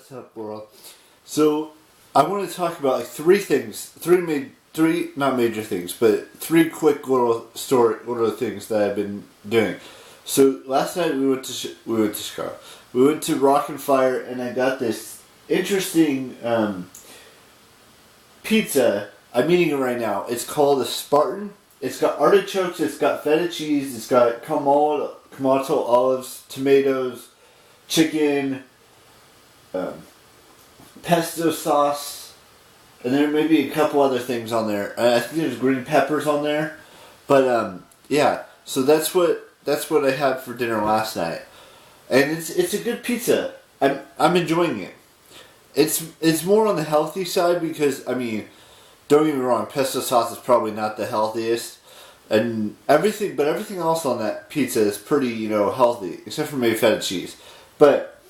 What's up, world? So, I want to talk about like three things, three not major things, but three quick little things that I've been doing. So last night we went to Chicago. We went to Rock and Fire, and I got this interesting pizza. I'm eating it right now. It's called a Spartan. It's got artichokes. It's got feta cheese. It's got Clamato olives, tomatoes, chicken, pesto sauce, and there may be a couple other things on there. I think there's green peppers on there, but yeah. So that's what I had for dinner last night, and it's a good pizza. I'm enjoying it. It's more on the healthy side because, I mean, don't get me wrong, pesto sauce is probably not the healthiest, and everything else on that pizza is pretty, healthy, except for maybe feta cheese. But,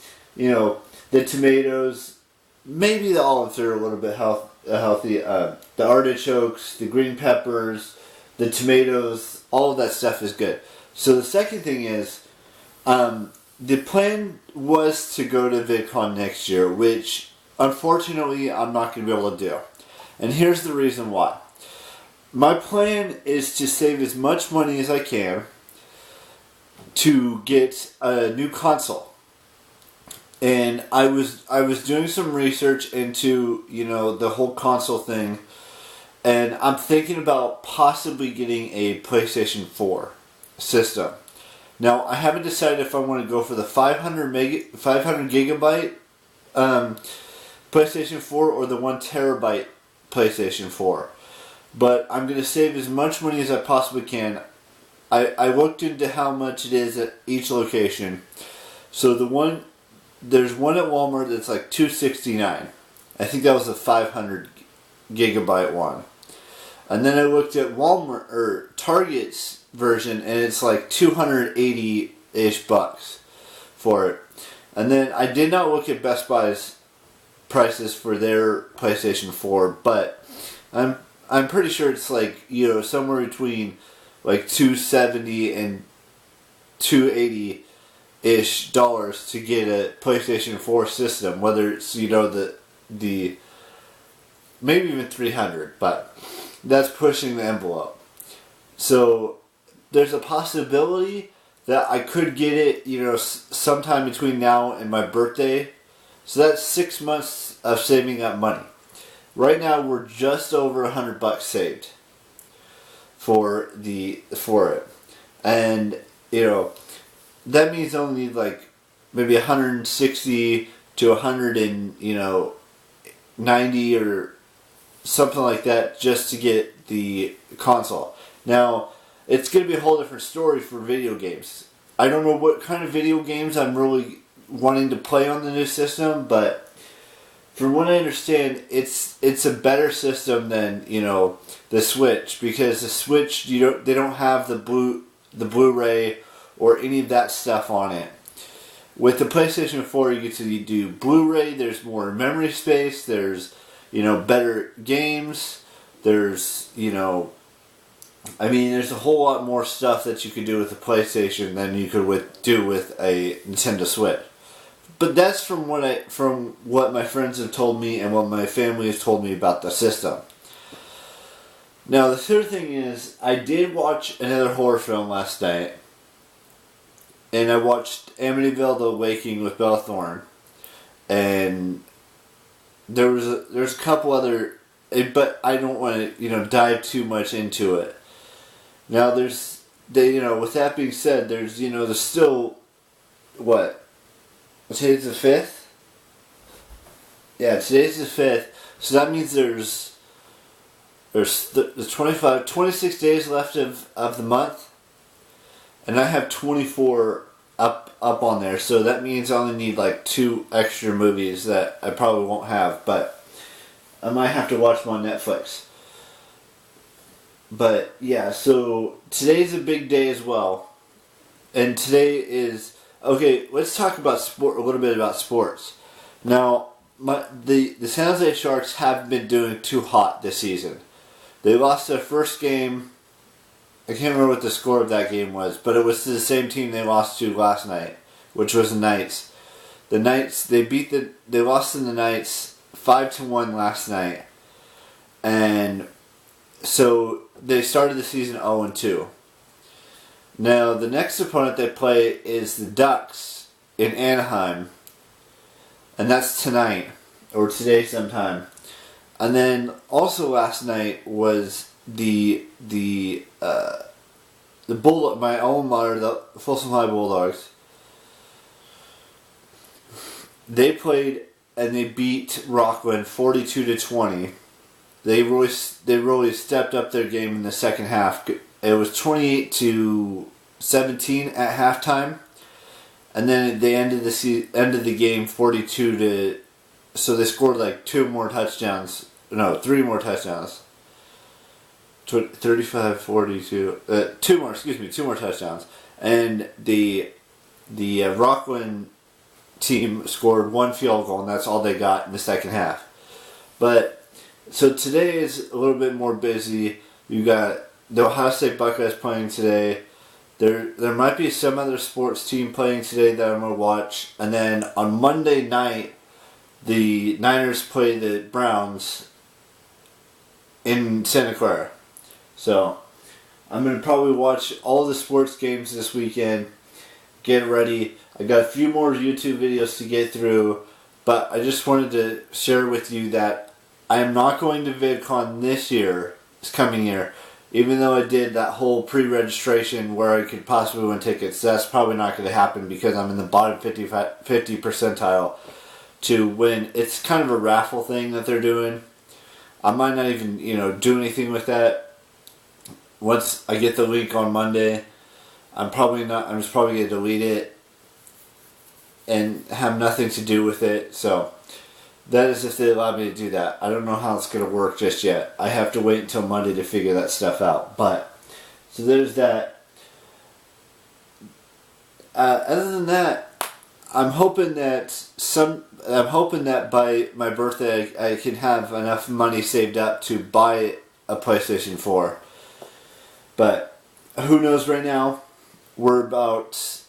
the tomatoes, maybe the olives are a little bit healthy. The artichokes, the green peppers, the tomatoes, all of that stuff is good. So the second thing is, the plan was to go to VidCon next year, which unfortunately I'm not going to be able to do. And here's the reason why. My plan is to save as much money as I can to get a new console. And I was doing some research into, the whole console thing, and I'm thinking about possibly getting a PlayStation 4 system. Now, I haven't decided if I want to go for the 500 gigabyte PlayStation 4 or the 1 terabyte PlayStation 4. But I'm going to save as much money as I possibly can. I looked into how much it is at each location. So there's one at Walmart that's like $269. I think that was a 500 gigabyte one. And then I looked at Walmart or Target's version, and it's like $280-ish for it. And then I did not look at Best Buy's prices for their PlayStation 4, but I'm pretty sure it's like, somewhere between like $270 and $280-ish to get a PlayStation 4 system, whether it's, the maybe even $300, but that's pushing the envelope. So there's a possibility that I could get it, sometime between now and my birthday. So that's 6 months of saving up money. Right now we're just over $100 saved for it, and that means I only need like maybe 160 to 190 or something like that just to get the console. Now, it's going to be a whole different story for video games. I don't know what kind of video games I'm really wanting to play on the new system, but from what I understand, it's a better system than, the Switch, because the Switch, they don't have the Blu-ray or any of that stuff on it. With the PlayStation 4, you get to do Blu-ray, there's more memory space, there's, better games, there's, there's a whole lot more stuff that you could do with the PlayStation than you could do with a Nintendo Switch. But that's from what my friends have told me and what my family has told me about the system. Now, the third thing is, I did watch another horror film last night, and I watched Amityville: The Awakening with Bella Thorne, and there's a couple other, but I don't want to dive too much into it. Now, with that being said, there's still what. Today's the 5th? Yeah, today's the 5th. So that means there's 26 days left of the month. And I have 24 up on there. So that means I only need like 2 extra movies that I probably won't have. But I might have to watch them on Netflix. But yeah, so today's a big day as well. And today is... Okay, let's talk about sport. A little bit about sports. Now, the San Jose Sharks haven't been doing too hot this season. They lost their first game. I can't remember what the score of that game was, but it was to the same team they lost to last night, which was the Knights. The Knights, they lost to the Knights 5-1 last night. And so they started the season 0-2. Now, the next opponent they play is the Ducks in Anaheim. And that's tonight, or today sometime. And then also last night was my alma mater, the Folsom High Bulldogs. They played and they beat Rockland 42-20. They really stepped up their game in the second half. It was 28-17 at halftime, and then they ended the game 42 so they scored like 3 more touchdowns. 35-42. 2 more touchdowns. And the Rockland team scored 1 field goal, and that's all they got in the second half. But so today is a little bit more busy. You got the Ohio State Buckeyes playing today. There might be some other sports team playing today that I'm gonna watch, and then on Monday night, the Niners play the Browns in Santa Clara. So I'm going to probably watch all the sports games this weekend, get ready. I got a few more YouTube videos to get through, but I just wanted to share with you that I am not going to VidCon this coming year, even though I did that whole pre-registration where I could possibly win tickets. That's probably not going to happen because I'm in the bottom 50 percentile to win. It's kind of a raffle thing that they're doing. I might not even, do anything with that. Once I get the link on Monday, I'm just probably going to delete it and have nothing to do with it. So that is if they allow me to do that. I don't know how it's going to work just yet. I have to wait until Monday to figure that stuff out. But so there's that. Other than that, I'm hoping that by my birthday I can have enough money saved up to buy a PlayStation 4. But who knows right now? We're about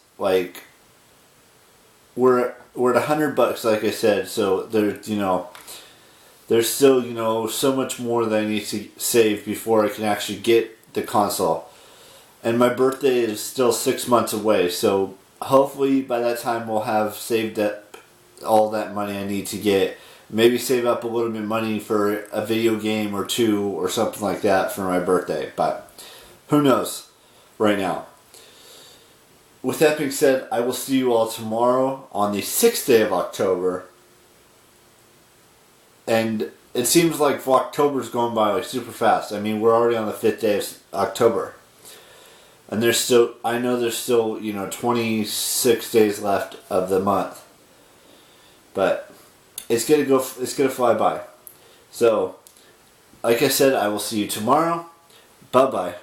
we're at $100 like I said, so there's still so much more that I need to save before I can actually get the console. And my birthday is still 6 months away, so hopefully by that time we'll have saved up all that money I need to get. Maybe save up a little bit of money for a video game or 2 or something like that for my birthday. But who knows right now. With that being said, I will see you all tomorrow on the 6th day of October. And it seems like October's going by super fast. I mean, we're already on the 5th day of October. And I know there's still 26 days left of the month. But it's gonna fly by. So, like I said, I will see you tomorrow. Bye-bye.